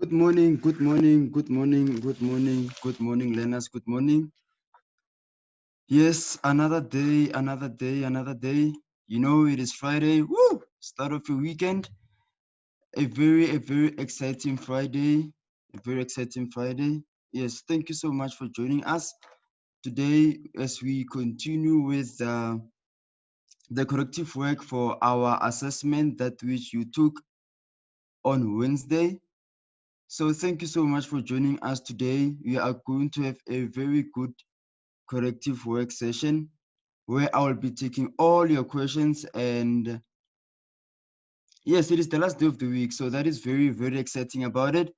Good morning, good morning, good morning, good morning, good morning, learners. Good morning. Yes, another day, another day, another day. You know, it is Friday. Woo! Start of your weekend. A very exciting Friday. A very exciting Friday. Yes, thank you so much for joining us today as we continue with the corrective work for our assessment that which you took on Wednesday. So thank you so much for joining us today. We are going to have a very good corrective work session where I will be taking all your questions. And yes, it is the last day of the week, so that is very exciting about it.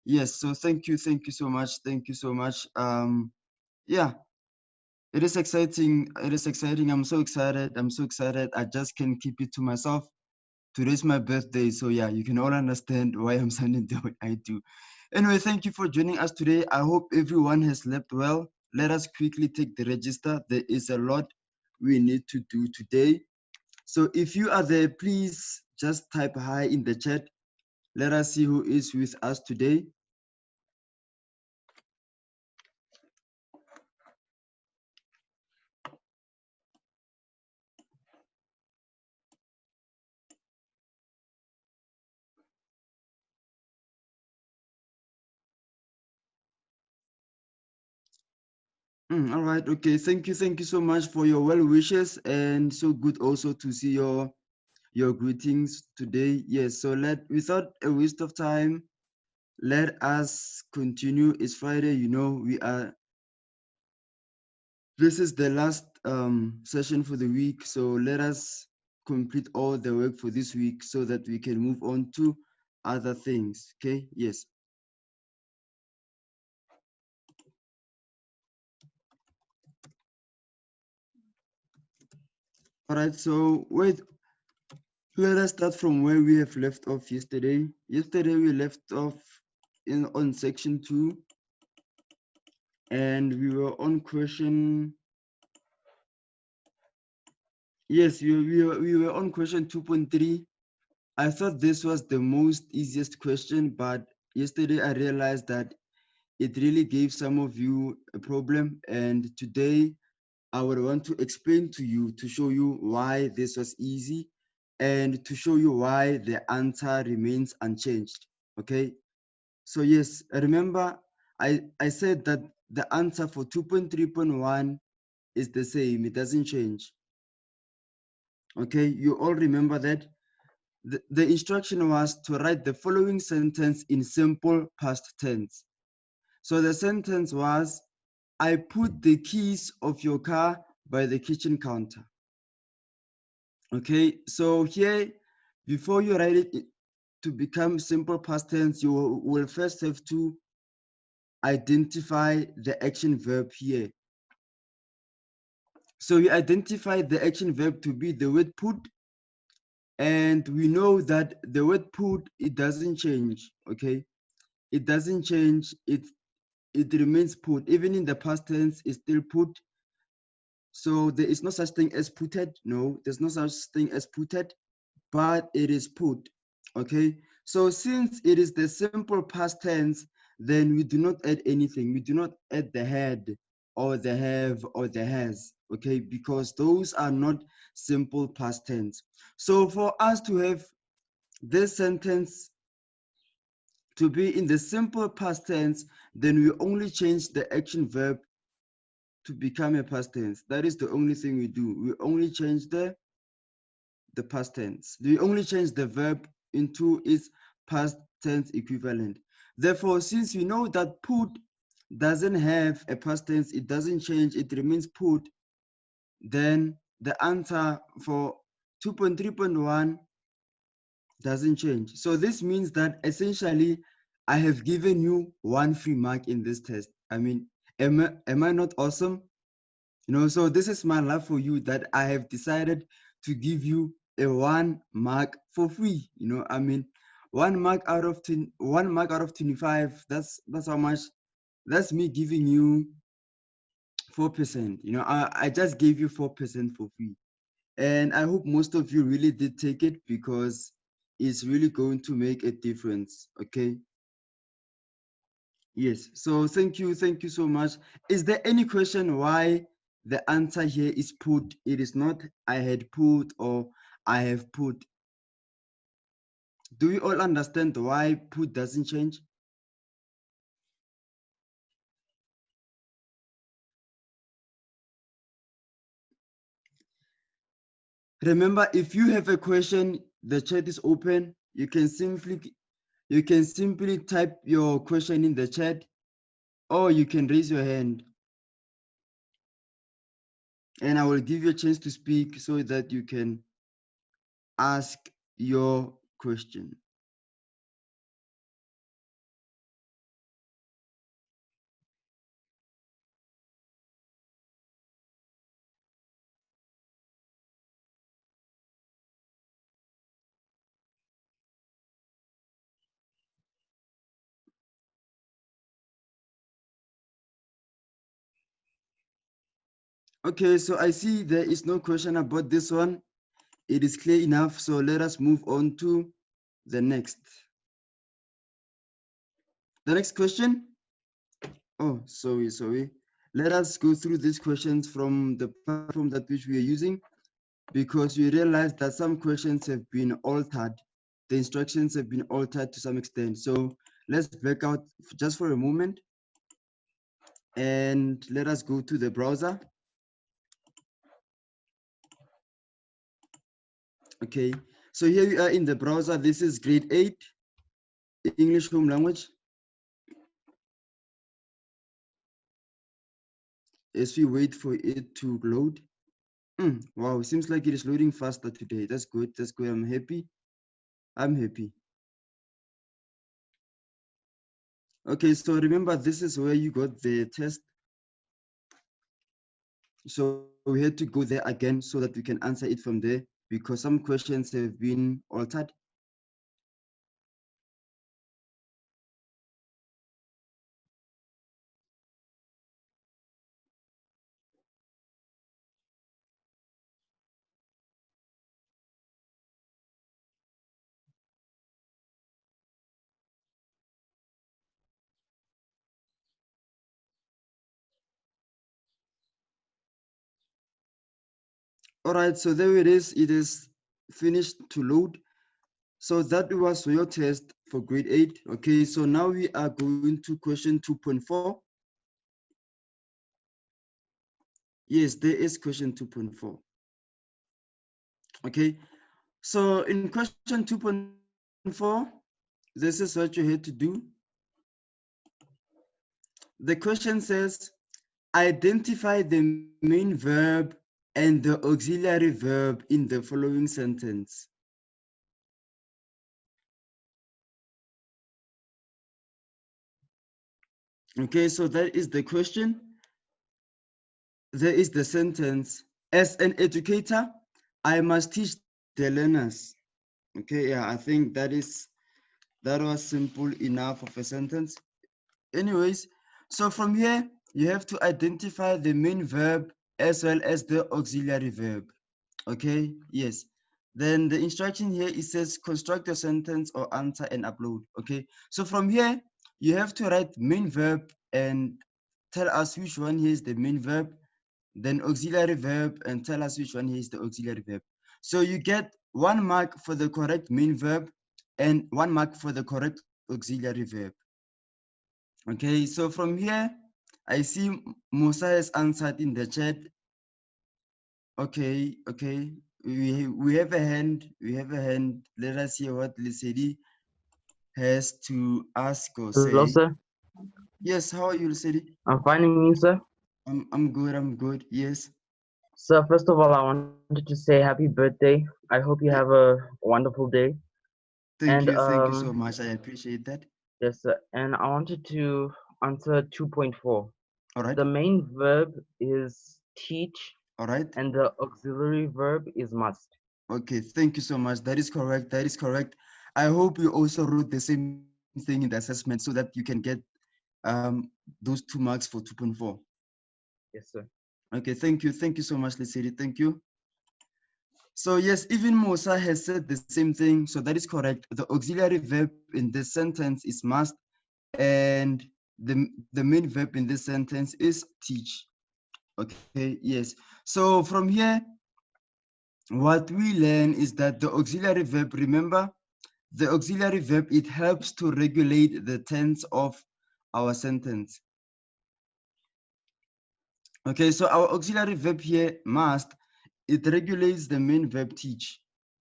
Yes, so thank you so much, thank you so much. Yeah, it is exciting, I'm so excited, I just can't keep it to myself. Today's my birthday, so yeah, you can all understand why I'm sounding the way I do. Anyway, thank you for joining us today. I hope everyone has slept well. Let us quickly take the register. There is a lot we need to do today. So if you are there, please just type hi in the chat. Let us see who is with us today. All right, okay. Thank you so much for your well wishes, and so good also to see your greetings today. Yes, so without a waste of time, let us continue. It's Friday, you know, this is the last session for the week. So let us complete all the work for this week so that we can move on to other things. Okay, yes. All right, so let us start from where we have left off yesterday. Yesterday we left off on section 2, and we were on question. Yes, we were on question 2.3. I thought this was the most easiest question, but yesterday I realized that it really gave some of you a problem. And today I would want to explain to you, to show you why this was easy and to show you why the answer remains unchanged. Okay. So yes, remember I said that the answer for 2.3.1 is the same. It doesn't change. Okay. You all remember that? The instruction was to write the following sentence in simple past tense. So the sentence was, I put the keys of your car by the kitchen counter. Okay, so here, before you write it to become simple past tense, you will first have to identify the action verb here. So we identify the action verb to be the word put, and we know that the word put, it doesn't change, okay? It doesn't change, it remains put. Even in the past tense, it's still put. So there is no such thing as putted. No, there's no such thing as putted, but it is put. Okay. So since it is the simple past tense, then we do not add anything. We do not add the had or the have or the has. Okay, because those are not simple past tense. So for us to have this sentence to be in the simple past tense, then we only change the action verb to become a past tense. That is the only thing we do. We only change the past tense. We only change the verb into its past tense equivalent. Therefore, since we know that put doesn't have a past tense, it doesn't change, it remains put, then the answer for 2.3.1 doesn't change. So this means that essentially I have given you one free mark in this test. I mean, am I not awesome? You know, so this is my love for you that I have decided to give you a 1 mark for free. You know, I mean, 1 mark out of 25. That's how much. That's me giving you 4%. You know, I just gave you 4% for free, and I hope most of you really did take it because it's really going to make a difference. Okay. Yes. So thank you so much. Is there any question why the answer here is put? It is not I had put or I have put. Do we all understand why put doesn't change? Remember, if you have a question, the chat is open. You can simply type your question in the chat, or you can raise your hand and I will give you a chance to speak so that you can ask your question. Okay, so I see there is no question about this one. It is clear enough, so let us move on to the next. The next question. Oh, sorry. Let us go through these questions from the platform that which we are using, because we realize that some questions have been altered. The instructions have been altered to some extent. So let's back out just for a moment and let us go to the browser. Okay, so here we are in the browser. This is grade 8 English home language. As we wait for it to load. Wow, it seems like it is loading faster today. That's good. That's good. I'm happy. I'm happy. Okay, so remember, this is where you got the test. So we had to go there again so that we can answer it from there, because some questions have been altered. All right, so there it is. It is finished to load. So that was your test for grade 8. Okay, so now we are going to question 2.4. Yes, there is question 2.4. Okay, so in question 2.4, this is what you had to do. The question says, identify the main verb and the auxiliary verb in the following sentence. Okay, so that is the question. There is the sentence. As an educator, I must teach the learners. Okay, yeah, I think that was simple enough of a sentence. Anyways, so from here, you have to identify the main verb as well as the auxiliary verb. Okay, yes. Then the instruction here, it says construct a sentence or answer and upload. Okay, so from here, you have to write main verb and tell us which one here is the main verb, then auxiliary verb, and tell us which one here is the auxiliary verb. So you get 1 mark for the correct main verb and 1 mark for the correct auxiliary verb. Okay, so from here, I see Musa has answered in the chat. Okay. We have a hand. Let us hear what Lisedi has to ask or say. Hello, sir. Yes, how are you, Lisedi? I'm finding you, sir. I'm good. Yes. Sir, first of all, I wanted to say happy birthday. I hope you have a wonderful day. And Thank you so much. I appreciate that. yes, sir. And I wanted to answer 2.4. All right. The main verb is teach, All right. and the auxiliary verb is must. Okay, thank you so much. That is correct. I hope you also wrote the same thing in the assessment so that you can get those 2 marks for 2.4. Yes, sir. Okay, thank you so much, Lisedi. Thank you. So yes, even Musa has said the same thing. So that is correct. The auxiliary verb in this sentence is must, and the main verb in this sentence is teach. Okay, yes. So from here, what we learn is that the auxiliary verb, remember, the auxiliary verb, it helps to regulate the tense of our sentence. Okay, so our auxiliary verb here, must, it regulates the main verb teach.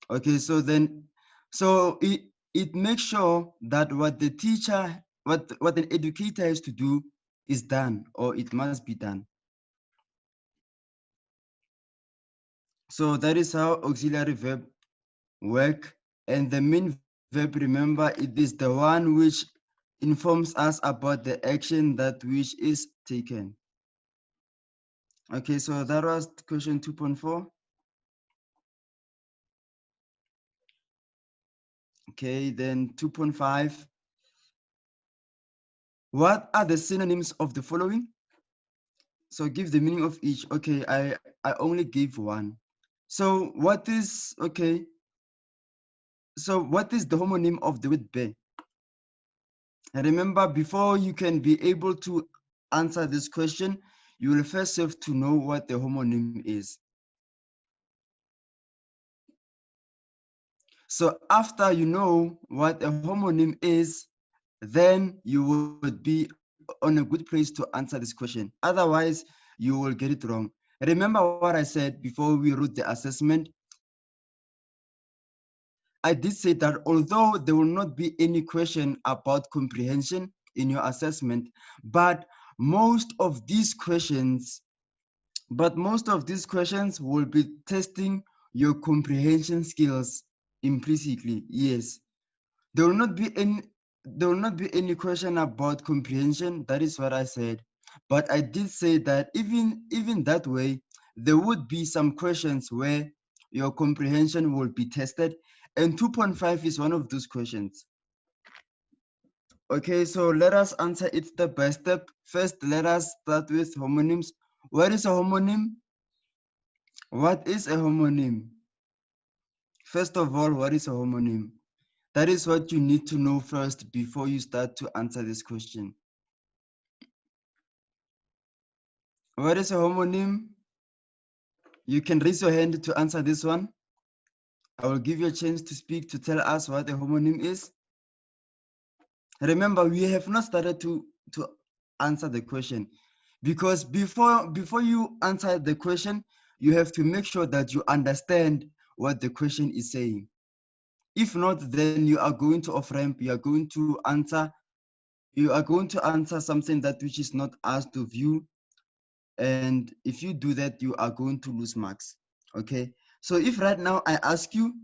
Okay, so then, so it makes sure that what the teacher, what an educator has to do is done, or it must be done. So that is how auxiliary verb work. And the main verb, remember, it is the one which informs us about the action that which is taken. Okay, so that was question 2.4. Okay, then 2.5. What are the synonyms of the following? So give the meaning of each. Okay, I only gave one. So what is, okay, so what is the homonym of the word bear? And remember, before you can be able to answer this question, you will first have to know what the homonym is. So after you know what a homonym is, then you would be on a good place to answer this question. Otherwise, you will get it wrong. Remember what I said before we wrote the assessment? I did say that although there will not be any question about comprehension in your assessment, but most of these questions, will be testing your comprehension skills implicitly. Yes. There will not be any question about comprehension. That is what I said. But I did say that even that way, there would be some questions where your comprehension will be tested, and 2.5 is one of those questions. Okay, so let us answer it step by step. First, let us start with homonyms. What is a homonym? What is a homonym? First of all, what is a homonym? That is what you need to know first before you start to answer this question. What is a homonym? You can raise your hand to answer this one. I will give you a chance to speak to tell us what a homonym is. Remember, we have not started to answer the question, because before you answer the question, you have to make sure that you understand what the question is saying. If not, then you are going to off ramp. You are going to answer something that which is not asked of you. And if you do that, you are going to lose marks. Okay, so if right now I ask you,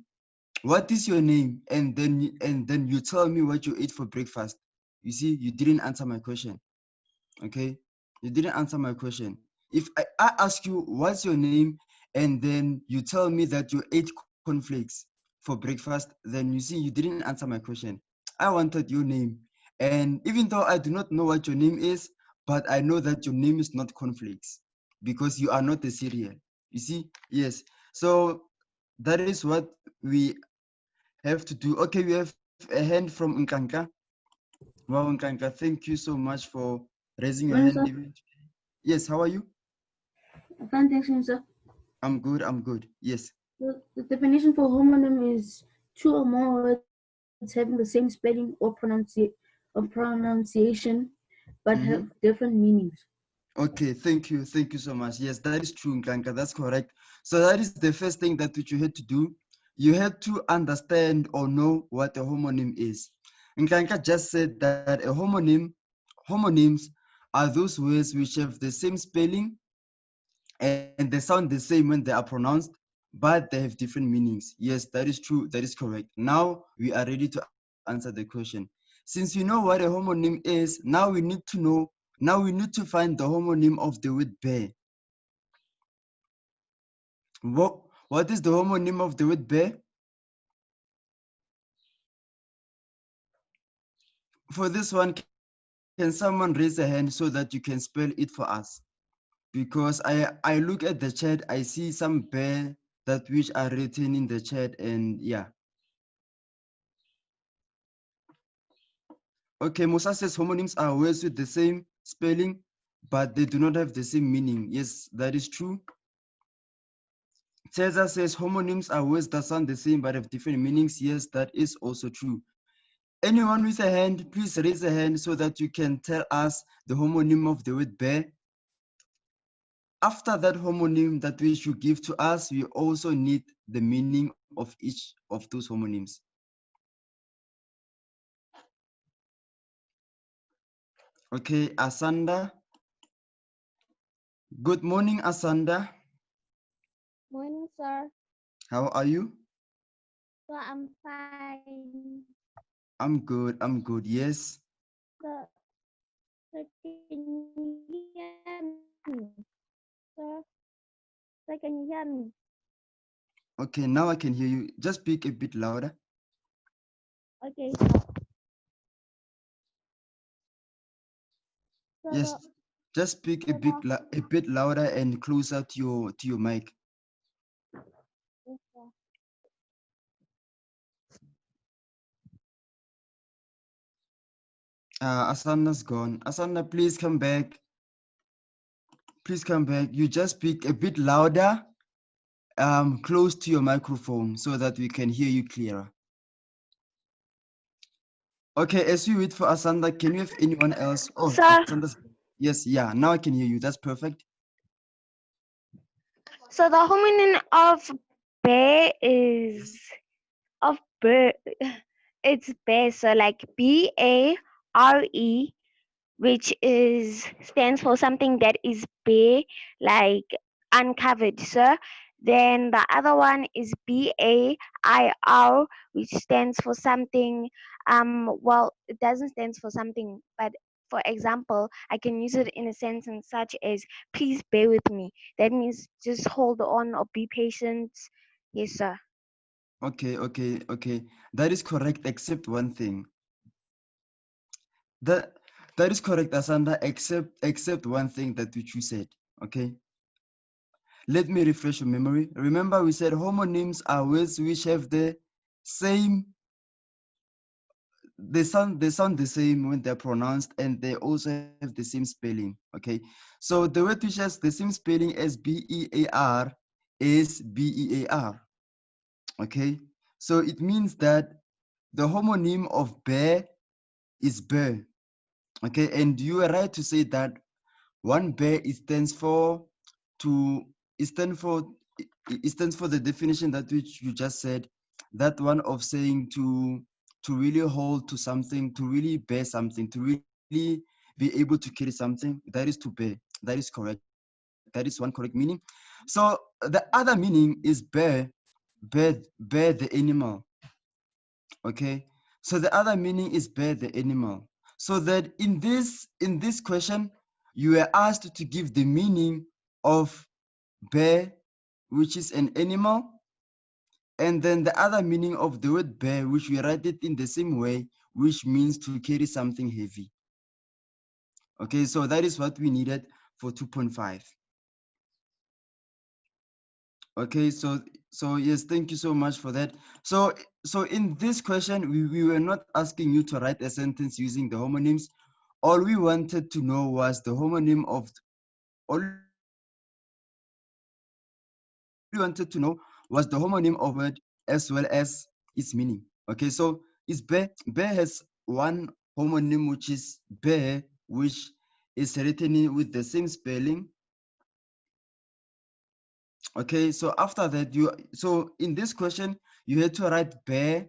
what is your name, and then you tell me what you ate for breakfast, you see, you didn't answer my question. Okay, you didn't answer my question. If I ask you what's your name, and then you tell me that you ate cornflakes for breakfast, then you see, you didn't answer my question. I wanted your name, and even though I do not know what your name is, but I know that your name is not cornflakes, because you are not a cereal. You see, yes. So that is what we have to do. Okay, we have a hand from Nkanka. Wow, Nkanka, thank you so much for raising your hand. Sir, Yes, how are you? fine, thanks, sir. I'm good, I'm good. Yes. The definition for homonym is two or more words having the same spelling or pronunciation, but have Mm-hmm. different meanings. Okay, thank you. Thank you so much. Yes, that is true, Nkanka. That's correct. So that is the first thing that which you had to do. You had to understand or know what a homonym is. Nkanka just said that a homonyms are those words which have the same spelling and they sound the same when they are pronounced, but they have different meanings. Yes, that is true. That is correct. Now we are ready to answer the question. Since you know what a homonym is, now we need to know, now we need to find the homonym of the word bear. What is the homonym of the word bear? For this one, can someone raise a hand so that you can spell it for us? Because I look at the chat, I see some bear that which are written in the chat, and yeah. Okay, Musa says homonyms are words with the same spelling, but they do not have the same meaning. Yes, that is true. Cesar says homonyms are words that sound the same but have different meanings. Yes, that is also true. Anyone with a hand, please raise a hand so that you can tell us the homonym of the word bear. After that homonym that which you give to us, we also need the meaning of each of those homonyms. Okay, Asanda. Good morning, Asanda. Morning, sir. How are you? So I'm fine. I'm good, yes. So, so can you hear me? Sir, sir, can you hear me? Okay, now I can hear you. Just speak a bit louder. Okay, so, Yes, so, just speak so the, a bit louder and closer to your mic. yes, sir. Asanda's gone. Asanda, please come back. Please come back. You just speak a bit louder, close to your microphone so that we can hear you clearer. Okay, as we wait for Asanda, can you have anyone else? Oh, Sir, Asanda's. Yes, yeah, now I can hear you. That's perfect. so the homonym of bear is of bear. It's bear, so like BARE, which is stands for something that is bare, like uncovered, sir. Then the other one is BAIR, which stands for something. Well, it doesn't stand for something, but for example, I can use it in a sentence such as "Please bear with me." That means just hold on or be patient. Yes, sir. Okay. That is correct, except one thing. That is correct, Asanda, except one thing that which you said. Okay. Let me refresh your memory. Remember, we said homonyms are words which have the same, they sound the same when they're pronounced, and they also have the same spelling. Okay. So the word which has the same spelling as BEAR is BEAR. Okay. So it means that the homonym of bear is bear. Okay, and you are right to say that one bear it stands for to it stands for it stands for the definition that which you just said, that one of saying to really hold to something, to really bear something, to really be able to carry something. That is to bear. That is correct. That is one correct meaning. So the other meaning is bear the animal. Okay, so the other meaning is bear the animal. So that in this question you were asked to give the meaning of bear, which is an animal, and then the other meaning of the word bear, which we write it in the same way, which means to carry something heavy. Okay, so that is what we needed for 2.5. Okay, so yes, thank you so much for that. So in this question, we were not asking you to write a sentence using the homonyms. All we wanted to know was the homonym of all we wanted to know was the homonym of the word as well as its meaning. Okay, so is bear. Bear has one homonym, which is bear, which is written with the same spelling. Okay, so after that, so in this question, you had to write bear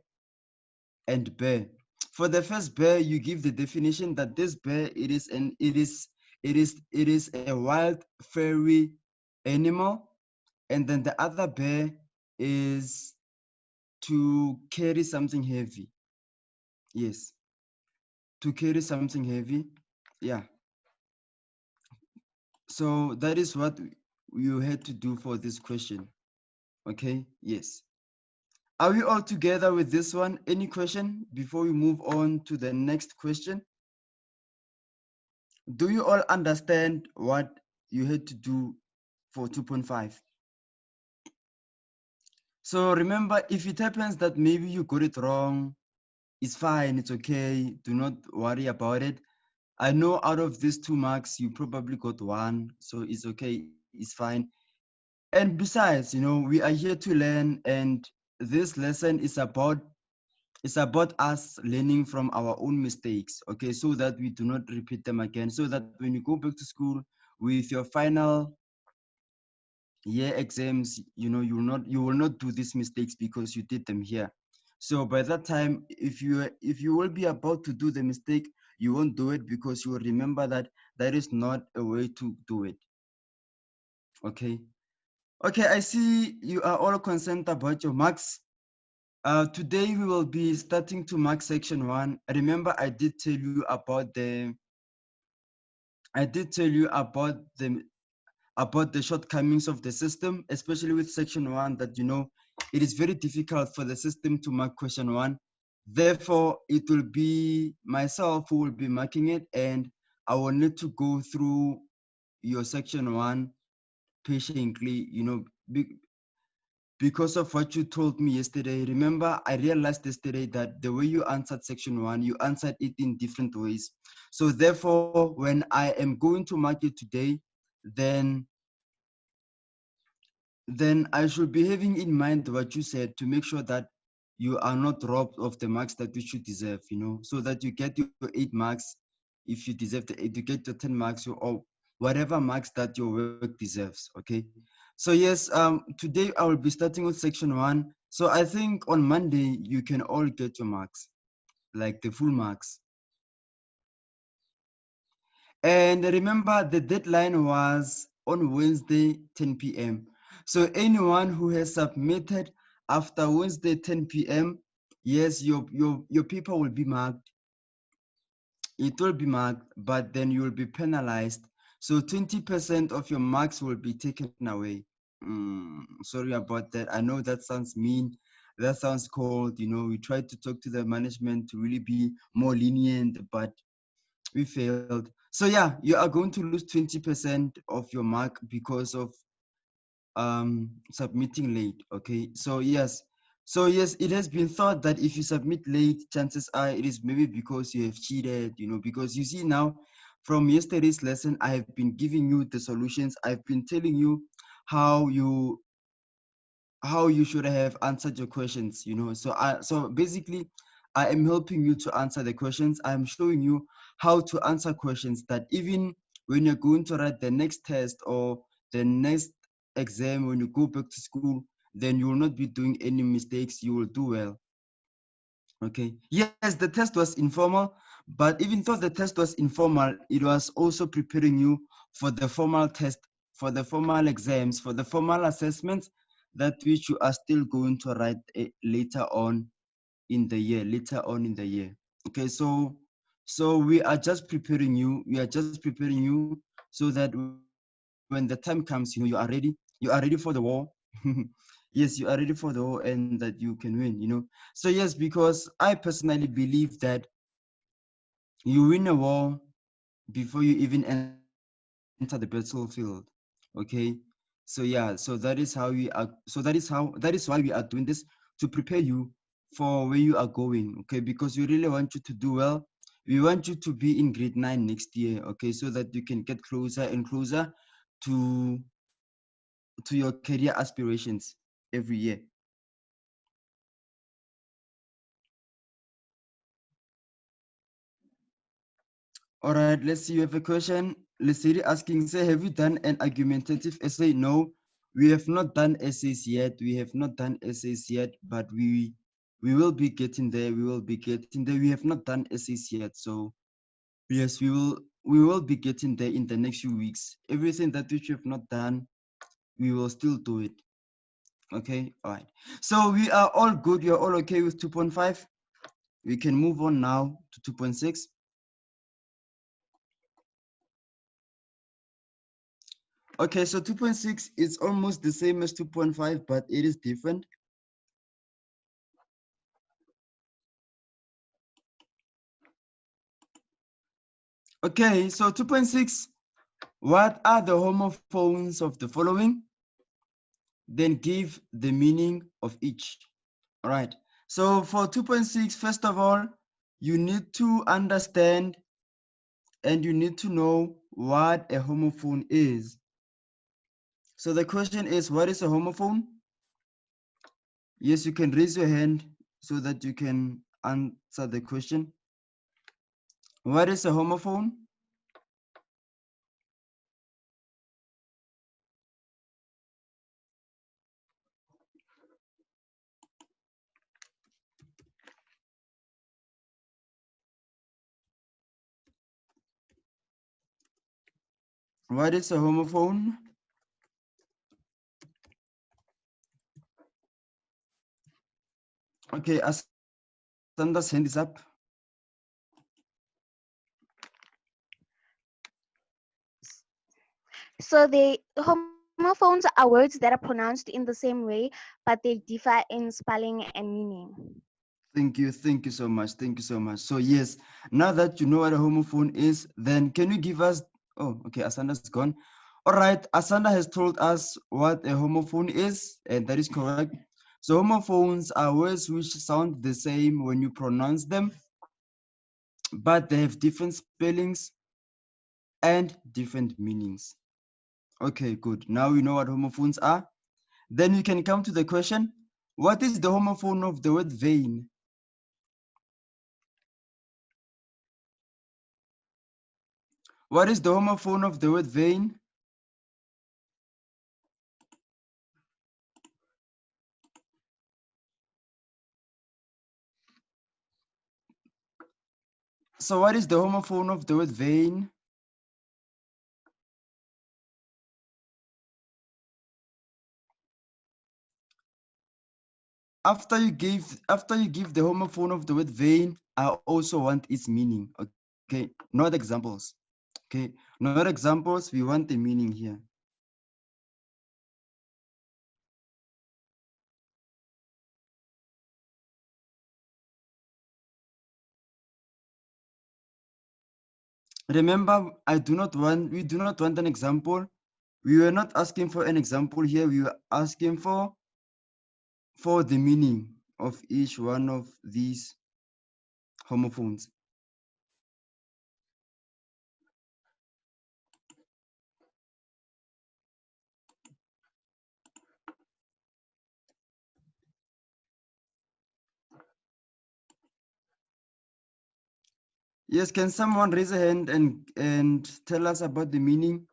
and bear. For the first bear, you give the definition that this bear it is a wild furry animal, and then the other bear is to carry something heavy. Yes, to carry something heavy. Yeah. So that is what you had to do for this question. Okay. Yes. Are we all together with this one? Any question before we move on to the next question? Do you all understand what you had to do for 2.5? So remember, if it happens that maybe you got it wrong, It's fine, it's okay. Do not worry about it. I know out of these 2 marks, you probably got 1, so it's okay, it's fine. And besides, we are here to learn, and this lesson is about us learning from our own mistakes, okay, so that we do not repeat them again, so that when you go back to school with your final year exams, you will not do these mistakes because you did them here. So by that time, if you will be about to do the mistake, you won't do it because you will remember that that is not a way to do it. Okay. Okay, I see you are all concerned about your marks. Today we will be starting to mark section 1. Remember, I did tell you about the shortcomings of the system, especially with section 1, that it is very difficult for the system to mark question 1. Therefore, it will be myself who will be marking it, and I will need to go through your section 1 patiently, because of what you told me yesterday. Remember, I realized yesterday that the way you answered section 1, you answered it in different ways. So therefore, when I am going to mark it today, then I should be having in mind what you said, to make sure that you are not robbed of the marks that you should deserve, so that you get your 8 marks. If you deserve the 8, you get your 10 marks, or whatever marks that your work deserves. Okay. So yes, today I will be starting with section 1. So I think on Monday you can all get your marks, like the full marks. And remember, the deadline was on Wednesday, 10 p.m. So anyone who has submitted after Wednesday, 10 p.m., yes, your paper will be marked. It will be marked, but then you will be penalized. So 20% of your marks will be taken away. Sorry about that. I know that sounds mean. That sounds cold. We tried to talk to the management to really be more lenient, but we failed. So yeah, you are going to lose 20% of your mark because of submitting late. Okay. So yes, it has been thought that if you submit late, chances are it is maybe because you have cheated, because you see now, from yesterday's lesson, I have been giving you the solutions. I've been telling you how you should have answered your questions. So basically, I am helping you to answer the questions. I'm showing you how to answer questions that even when you're going to write the next test or the next exam, when you go back to school, then you will not be doing any mistakes. You will do well. Okay. Yes, the test was informal, but even though the test was informal, it was also preparing you for the formal test, for the formal exams, for the formal assessments, that which you are still going to write later on in the year. Okay, so we are just preparing you. So that when the time comes, you are ready for the war. Yes, you are ready for the war, and that you can win. So yes, because I personally believe that you win a war before you even enter the battlefield. Okay. So yeah, so that is how we are. That is why we are doing this, to prepare you for where you are going. Okay, because we really want you to do well. We want you to be in grade 9 next year. Okay, so that you can get closer and closer to your career aspirations every year. All right, let's see. You have a question. Leslie asking, say, have you done an argumentative essay? No, we have not done essays yet. But we will be getting there. We have not done essays yet. So yes, we will be getting there in the next few weeks. Everything that which we have not done, we will still do it. Okay, all right. So we are all good. You're all okay with 2.5? We can move on now to 2.6. Okay, so 2.6 is almost the same as 2.5, but it is different. Okay, so 2.6, what are the homophones of the following? Then give the meaning of each. All right, So for 2.6, first of all, you need to understand and you need to know what a homophone is. So the question is, what is a homophone? Yes, you can raise your hand so that you can answer the question. What is a homophone? What is a homophone? Okay, Asanda's hand is up. So the homophones are words that are pronounced in the same way, but they differ in spelling and meaning. Thank you so much. Thank you so much. So yes, now that you know what a homophone is, then can you give us, oh, okay, Asanda's gone. All right, Asanda has told us what a homophone is, and that is correct. So homophones are words which sound the same when you pronounce them, but they have different spellings and different meanings. Okay, good. Now we know what homophones are. Then we can come to the question, what is the homophone of the word vein? What is the homophone of the word vein? So what is the homophone of the word vein? After you give the homophone of the word vein, I also want its meaning. Okay, not examples. Okay, not examples. We want the meaning here. Remember, we do not want an example. We were not asking for an example here. We were asking for the meaning of each one of these homophones. Yes, can someone raise a hand and tell us about the meaning?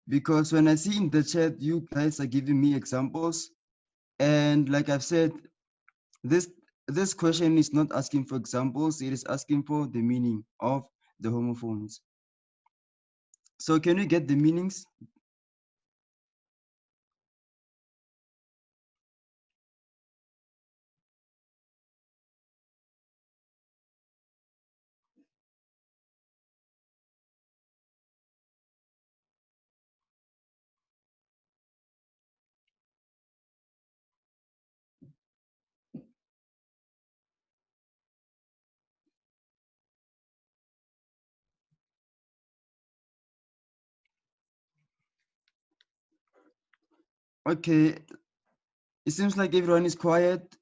Because when I see in the chat, you guys are giving me examples. And like I've said, this question is not asking for examples, it is asking for the meaning of the homophones. So can we get the meanings? Okay, it seems like everyone is quiet.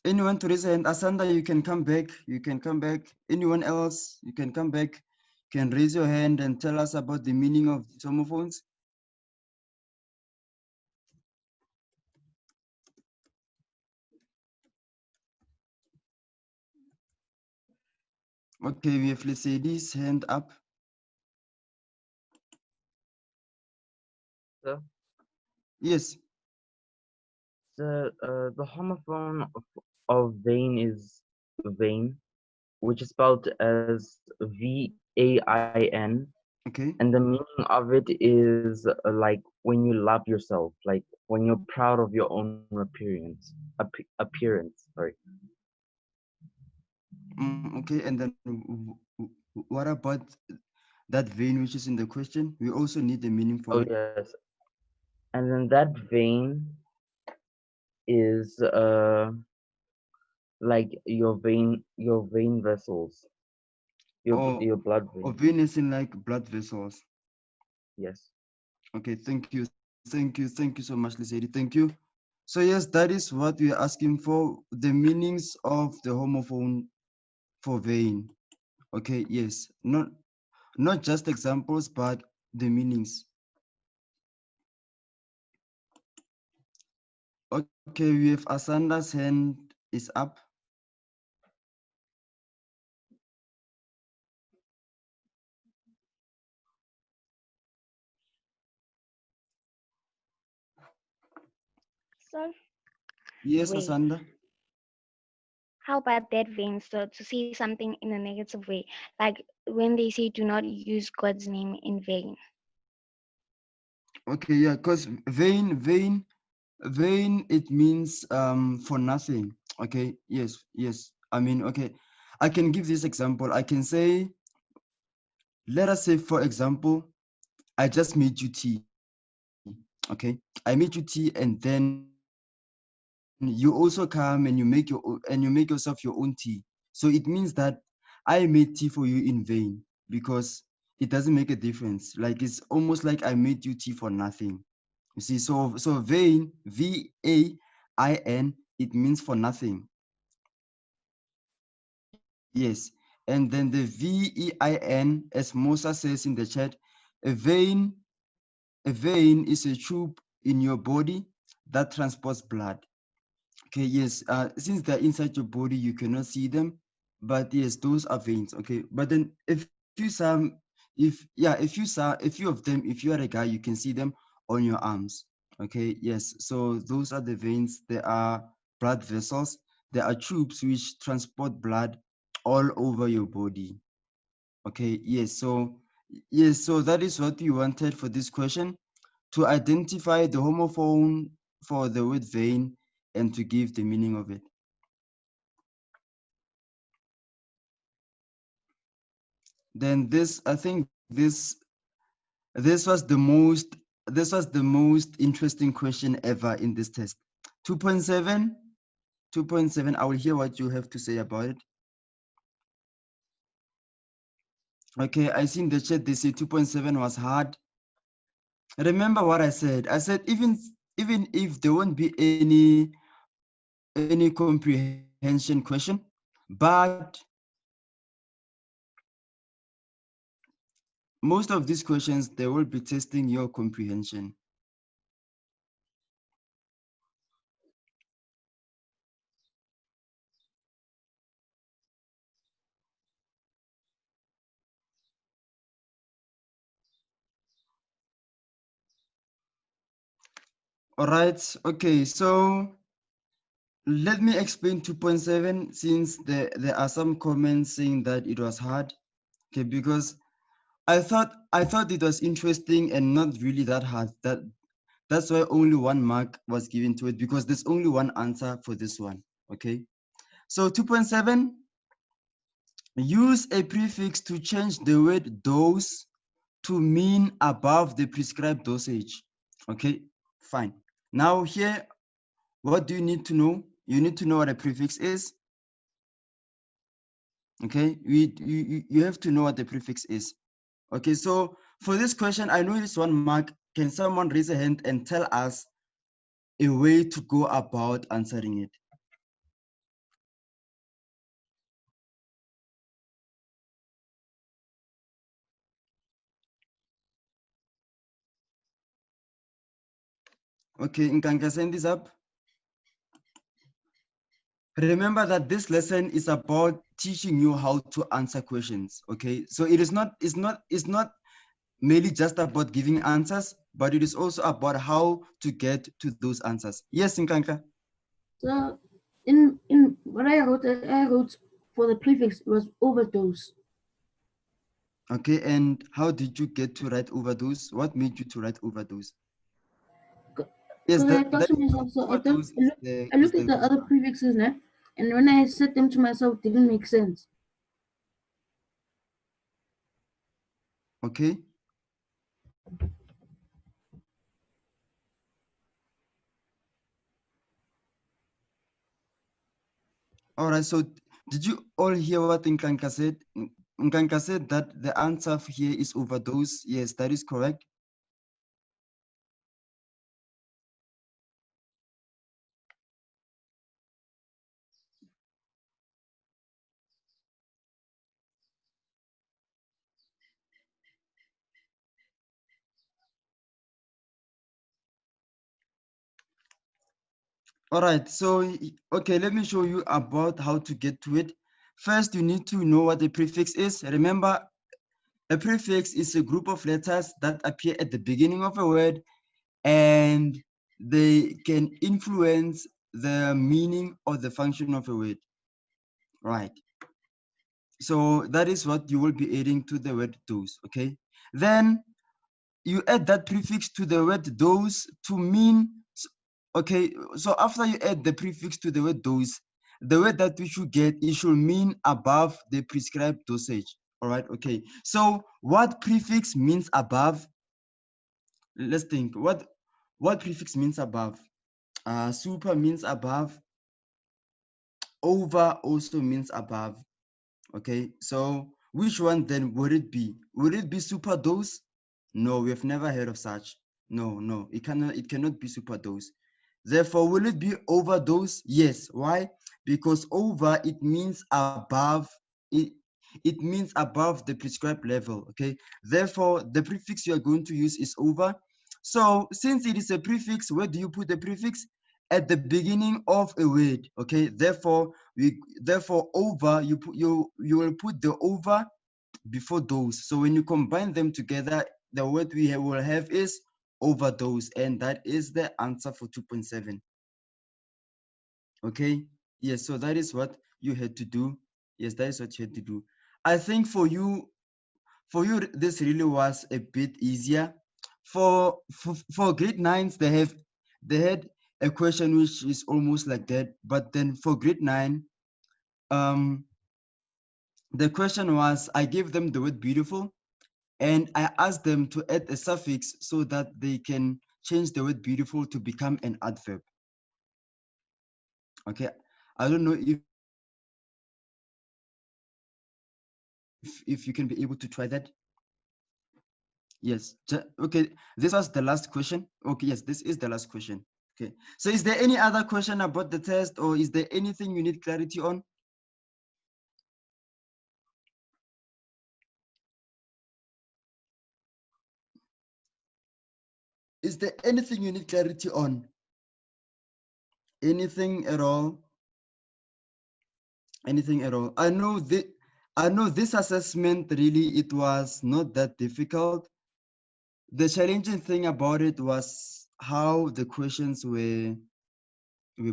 Anyone to raise a hand? Asanda, you can come back. You can come back. Anyone else, you can come back. Can raise your hand and tell us about the meaning of these homophones. Okay, we have Lesedi's hand up. So, Yes. the homophone of vein is vein, which is spelled as VAIN, Okay. and the meaning of it is like when you love yourself, like when you're proud of your own appearance. Sorry. Okay, and then what about that vein which is in the question? We also need the meaning for Oh it. yes, and then that vein is like your vein vessels, your blood Or vein. vein is in like blood vessels. Yes. Okay, thank you so much, Lisedi. Thank you. So yes, that is what we are asking for, the meanings of the homophone for vein. Okay, yes, not just examples, but the meanings. Okay, we have Asanda's hand is up. So Yes, wait, Asanda. how about that vein? So to say something in a negative way, like when they say do not use God's name in vain. Okay, yeah, because vain, it means for nothing. Okay, yes. I mean, okay, I can give this example. I can say, let us say, for example, I just made you tea. Okay, I made you tea, and then you also come and you make yourself your own tea. So it means that I made tea for you in vain because it doesn't make a difference. Like it's almost like I made you tea for nothing. You see, so vain, vain, it means for nothing. Yes. And then the vein, as Musa says in the chat, a vein, a vein is a tube in your body that transports blood. Okay, yes. Since they're inside your body, you cannot see them, but yes, those are veins. Okay, but then if you of them, if you are a guy, you can see them on your arms. Okay, yes. So those are the veins. They are blood vessels. They are tubes which transport blood all over your body. Okay, yes. So that is what we wanted for this question, to identify the homophone for the word vein and to give the meaning of it. Then I think this was the most interesting question ever in this test. 2.7, 2.7. I will hear what you have to say about it. Okay, I see in the chat they say 2.7 was hard. Remember what I said. I said even if there won't be any comprehension question, but most of these questions, they will be testing your comprehension. All right, okay, so let me explain 2.7, since there are some comments saying that it was hard. Okay, because I thought it was interesting and not really that hard. That's why only 1 mark was given to it, because there's only one answer for this one. Okay, so 2.7, use a prefix to change the word dose to mean above the prescribed dosage. Okay, fine. Now here, what do you need to know? You need to know what a prefix is. Okay, you have to know what the prefix is. Okay, so for this question, I know it's 1 mark. Can someone raise a hand and tell us a way to go about answering it? Okay, Nkanka, send this up. Remember that this lesson is about teaching you how to answer questions. Okay, so it's not merely just about giving answers, but it is also about how to get to those answers. Yes, Nkanka. So in what I wrote for the prefix was overdose. Okay, and how did you get to write overdose? What made you to write overdose? Yes, Because I thought to myself, so overdose I is looked at the the other prefixes now, and when I said them to myself, it didn't make sense. okay. All right. So did you all hear what Nkanka said? Nkanka said that the answer here is overdose. Yes, that is correct. All right, so okay, let me show you about how to get to it. First, you need to know what a prefix is. Remember, a prefix is a group of letters that appear at the beginning of a word, and they can influence the meaning or the function of a word. Right. So that is what you will be adding to the word those. Okay. Then you add that prefix to the word those to mean. Okay. So after you add the prefix to the word those, the word that we should get, it should mean above the prescribed dosage. All right. Okay. So what prefix means above? Let's think. What prefix means above? Super means above. Over also means above. Okay, so which one then would it be? Would it be super dose? No, we have never heard of such. No, it cannot be super dose. Therefore, will it be overdose? Yes. Why? Because over, it means above, it means above the prescribed level. Okay, therefore the prefix you are going to use is over. So since it is a prefix, where do you put the prefix? At the beginning of a word. Okay, therefore over, you will put the over before those. So when you combine them together, the word will have is overdose, and that is the answer for 2.7. Okay, yes, so that is what you had to do. Yes, that is what you had to do. I think for you this really was a bit easier. For grade 9s, they had a question which is almost like that, but then for grade 9, the question was, I gave them the word beautiful, and I asked them to add a suffix so that they can change the word beautiful to become an adverb. Okay, I don't know if you can be able to try that. Yes. Okay, this was the last question. Okay, yes, this is the last question. Okay, so is there any other question about the test, or is there anything you need clarity on? Is there anything you need clarity on? Anything at all? Anything at all? I know this assessment, really, it was not that difficult. The challenging thing about it was how the questions were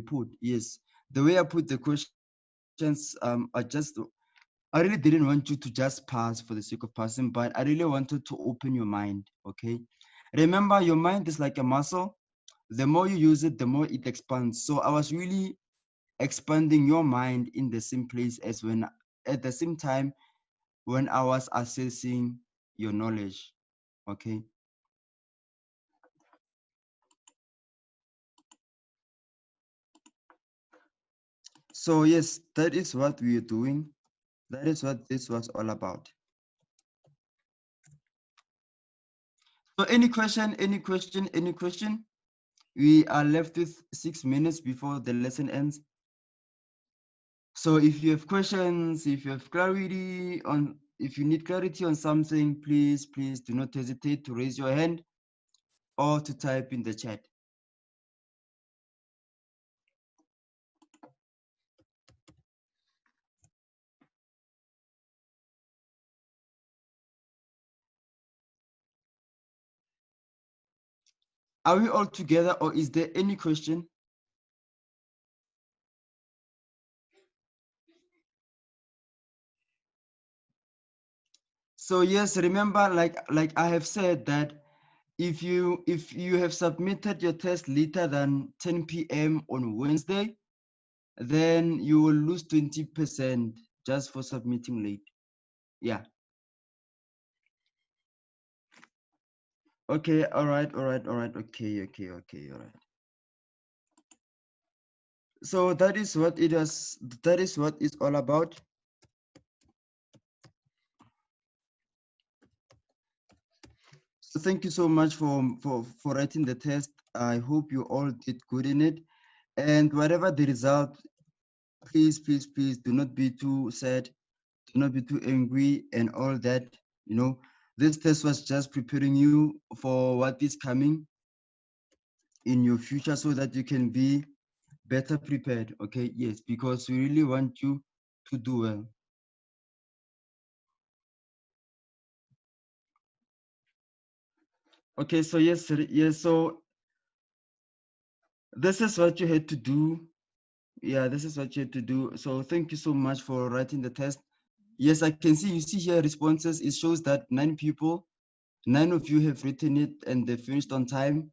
put. Yes, the way I put the questions, I really didn't want you to just pass for the sake of passing, but I really wanted to open your mind. Okay, remember, your mind is like a muscle. The more you use it, the more it expands. So I was really expanding your mind in the same place as when, at the same time, when I was assessing your knowledge. Okay. So yes, that is what we are doing. That is what this was all about. So any question, any question, any question? We are left with 6 minutes before the lesson ends. So if you have questions, if you have clarity on, if you need clarity on something, please do not hesitate to raise your hand or to type in the chat. Are we all together, or is there any question? So yes, remember, like I have said, that if you have submitted your test later than 10 p.m. on Wednesday, then you will lose 20% just for submitting late. Yeah. Okay, all right, okay, all right. So that is what it is, that is what it's all about. So thank you so much for writing the test. I hope you all did good in it. And whatever the result, please do not be too sad, do not be too angry and all that. You know, this test was just preparing you for what is coming in your future so that you can be better prepared. Okay, yes, because we really want you to do well. Okay, so yes, so this is what you had to do. Yeah, this is what you had to do. So thank you so much for writing the test. Yes, I can see, you see here responses. It shows that 9 people, 9 of you have written it and they finished on time.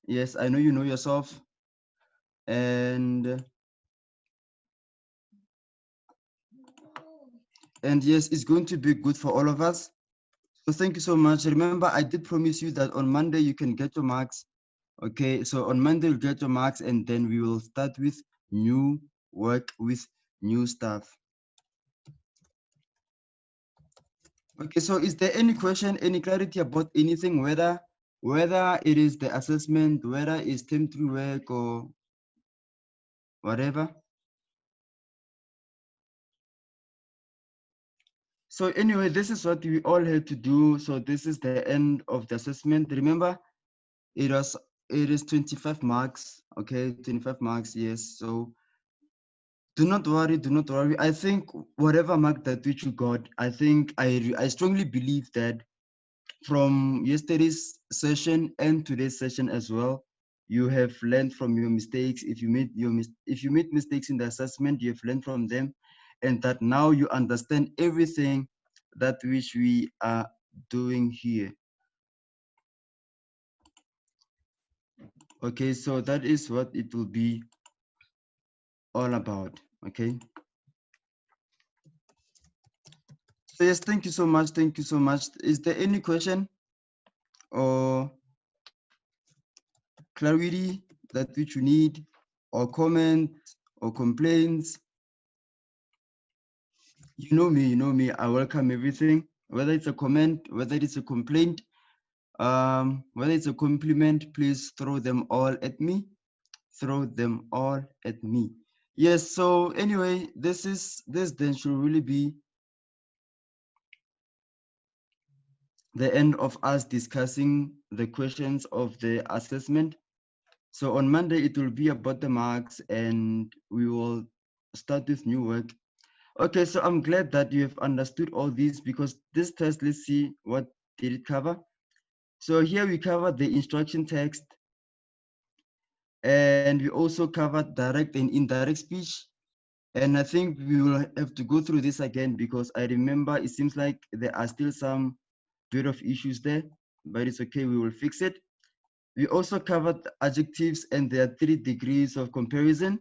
Yes, I know you know yourself. And yes, it's going to be good for all of us. So thank you so much. Remember, I did promise you that on Monday you can get your marks. Okay, so on Monday you'll get your marks and then we will start with new work with new stuff. Okay, so is there any question, any clarity about anything, whether it is the assessment, whether it's term 3 work or whatever? So anyway, this is what we all had to do. So this is the end of the assessment. Remember, it is 25 marks. Okay, 25 marks, yes. So do not worry, do not worry. I think whatever mark that which you got, I think I strongly believe that from yesterday's session and today's session as well, you have learned from your mistakes. If you made mistakes in the assessment, you have learned from them, and that now you understand everything that which we are doing here. Okay, so that is what it will be all about. Okay. So yes, thank you so much. Thank you so much. Is there any question or clarity that which you need, or comment or complaints? You know me, I welcome everything, whether it's a comment, whether it's a complaint, whether it's a compliment, please throw them all at me. Throw them all at me. Yes, so anyway, this then should really be the end of us discussing the questions of the assessment. So on Monday, it will be about the marks and we will start with new work. Okay, so I'm glad that you have understood all these, because this test, let's see, what did it cover? So here we covered the instruction text, and we also covered direct and indirect speech. And I think we will have to go through this again, because I remember it seems like there are still some bit of issues there, but it's okay, we will fix it. We also covered adjectives and their 3 degrees of comparison.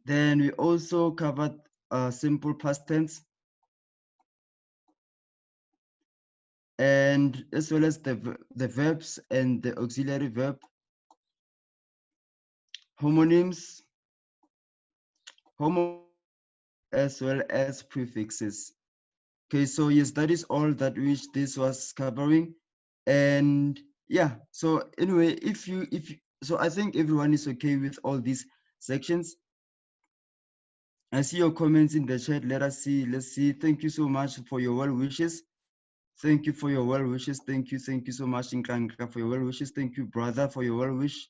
Then we also covered simple past tense, and as well as the verbs and the auxiliary verb, homonyms, as well as prefixes. Okay, so yes, that is all that which this was covering. And yeah, so anyway, so I think everyone is okay with all these sections. I see your comments in the chat. Let's see. Thank you so much for your well wishes. Thank you for your well wishes. Thank you so much, Nkranka, for your well wishes. Thank you, brother, for your well wish.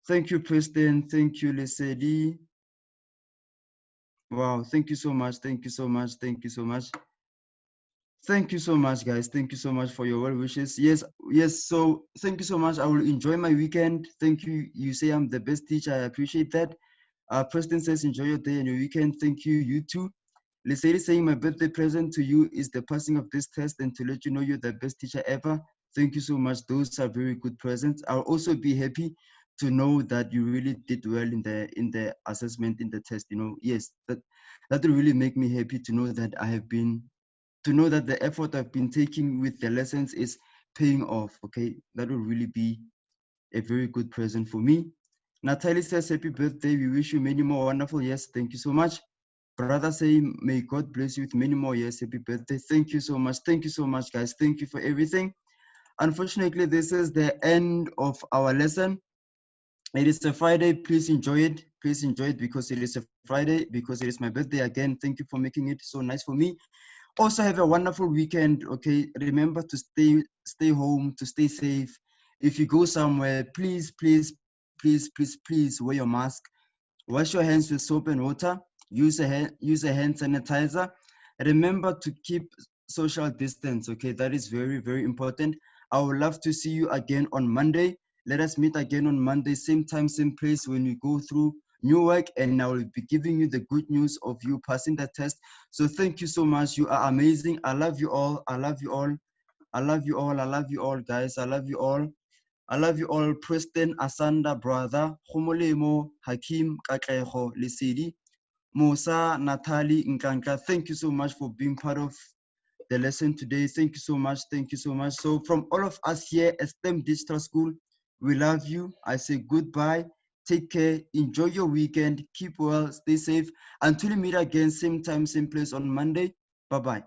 Thank you, Preston. Thank you, Lesedi. Wow, thank you so much. Thank you so much. Thank you so much. Thank you so much, guys. Thank you so much for your well wishes. Yes. So thank you so much. I will enjoy my weekend. Thank you. You say I'm the best teacher. I appreciate that. Preston says enjoy your day and your weekend. Thank you. You too. Lesedi saying my birthday present to you is the passing of this test and to let you know you're the best teacher ever. Thank you so much. Those are very good presents. I'll also be happy to know that you really did well in the assessment, in the test. Yes, that will really make me happy to know that the effort I've been taking with the lessons is paying off. Okay, that will really be a very good present for me. Natalie says happy birthday. We wish you many more wonderful years. Thank you so much. Brother say, may God bless you with many more years. Happy birthday. Thank you so much. Thank you so much, guys. Thank you for everything. Unfortunately, this is the end of our lesson. It is a Friday. Please enjoy it. Please enjoy it because it is a Friday, because it is my birthday again. Thank you for making it so nice for me. Also have a wonderful weekend. Okay, remember to stay home, to stay safe. If you go somewhere, please please wear your mask. Wash your hands with soap and water. Use a hand sanitizer. Remember to keep social distance. Okay, that is very important. I would love to see you again on Monday. Let us meet again on Monday, same time, same place, when we go through new work, and I will be giving you the good news of you passing the test. So thank you so much. You are amazing. I love you all. I love you all. I love you all. I love you all, guys. I love you all. I love you all. Preston, Asanda, brother, Homolemo, Hakim, Kakleho, Lesedi, Musa, Natalie, Nkanka. Thank you so much for being part of the lesson today. Thank you so much. Thank you so much. So from all of us here at STEM Digital School, we love you. I say goodbye. Take care. Enjoy your weekend. Keep well. Stay safe. Until we meet again, same time, same place on Monday. Bye-bye.